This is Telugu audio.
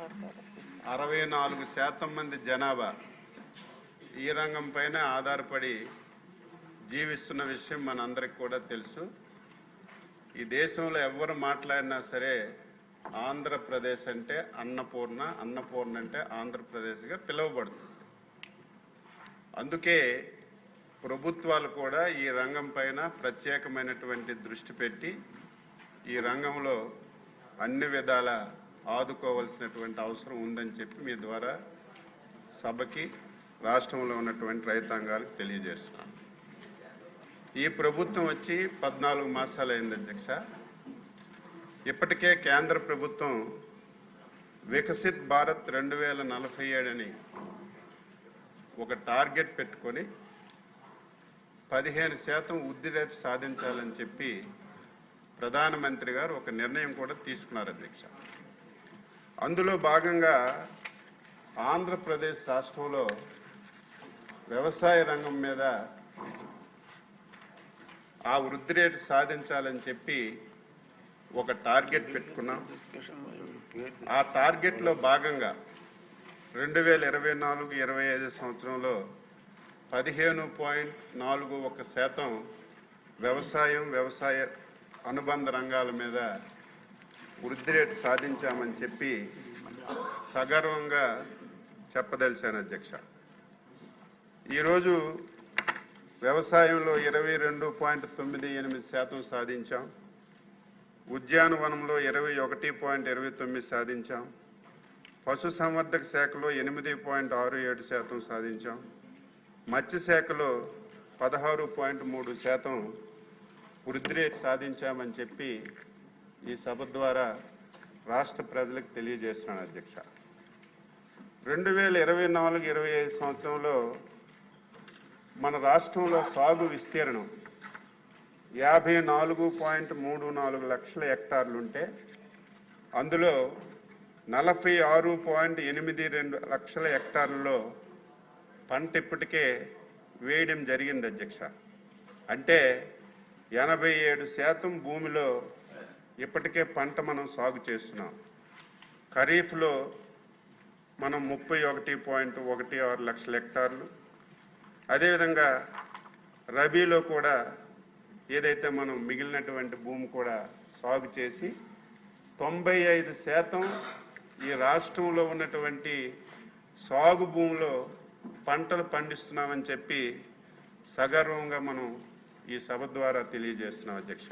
64% మంది జనాభా ఈ రంగం పైన ఆధారపడి జీవిస్తున్న విషయం మనందరికి కూడా తెలుసు. ఈ దేశంలో ఎవరు మాట్లాడినా సరే ఆంధ్రప్రదేశ్ అంటే అన్నపూర్ణ, అన్నపూర్ణ అంటే ఆంధ్రప్రదేశ్గా పిలువబడుతుంది. అందుకే ప్రభుత్వాలు కూడా ఈ రంగం పైన ప్రత్యేకమైనటువంటి దృష్టి పెట్టి ఈ రంగంలో అన్ని విధాల ఆదుకోవాల్సినటువంటి అవసరం ఉందని చెప్పి మీ ద్వారా సభకి, రాష్ట్రంలో ఉన్నటువంటి రైతాంగాలకు తెలియజేస్తున్నాను. ఈ ప్రభుత్వం వచ్చి 14 మాసాలైంది అధ్యక్ష. ఇప్పటికే కేంద్ర ప్రభుత్వం వికసిత్ భారత్ 2047 అని ఒక టార్గెట్ పెట్టుకొని 15% వృద్ధి రేటు సాధించాలని చెప్పి ప్రధానమంత్రి గారు ఒక నిర్ణయం కూడా తీసుకున్నారు అధ్యక్ష. అందులో భాగంగా ఆంధ్రప్రదేశ్ రాష్ట్రంలో వ్యవసాయ రంగం మీద ఆ వృద్ధి రేటు సాధించాలని చెప్పి ఒక టార్గెట్ పెట్టుకున్నాం. ఆ టార్గెట్లో భాగంగా 2024-25 సంవత్సరంలో 15.41% వ్యవసాయ అనుబంధ రంగాల మీద వృద్ధి రేటు సాధించామని చెప్పి సగర్వంగా చెప్పదలిచాను అధ్యక్ష. ఈరోజు వ్యవసాయంలో 22.98% సాధించాం. ఉద్యానవనంలో 21.29% సాధించాం. పశుసంవర్ధక శాఖలో 8.67% సాధించాం. మత్స్యశాఖలో 16.3% వృద్ధి రేటు సాధించామని చెప్పి ఈ సభ ద్వారా రాష్ట్ర ప్రజలకు తెలియజేస్తున్నాను అధ్యక్ష. 2024-25 సంవత్సరంలో మన రాష్ట్రంలో సాగు విస్తీర్ణం 54.34 లక్షల హెక్టార్లుంటే అందులో 46.82 లక్షల హెక్టార్లలో పంట ఇప్పటికే వేయడం జరిగింది అధ్యక్ష. అంటే 87% భూమిలో ఇప్పటికే పంట మనం సాగు చేస్తున్నాం. ఖరీఫ్లో మనం 31.16 లక్షల హెక్టార్లు, అదేవిధంగా రబీలో కూడా ఏదైతే మనం మిగిలినటువంటి భూమి కూడా సాగు చేసి 95% ఈ రాష్ట్రంలో ఉన్నటువంటి సాగు భూమిలో పంటలు పండిస్తున్నామని చెప్పి సగర్వంగా మనం ఈ సభ ద్వారా తెలియజేస్తున్నాం అధ్యక్ష.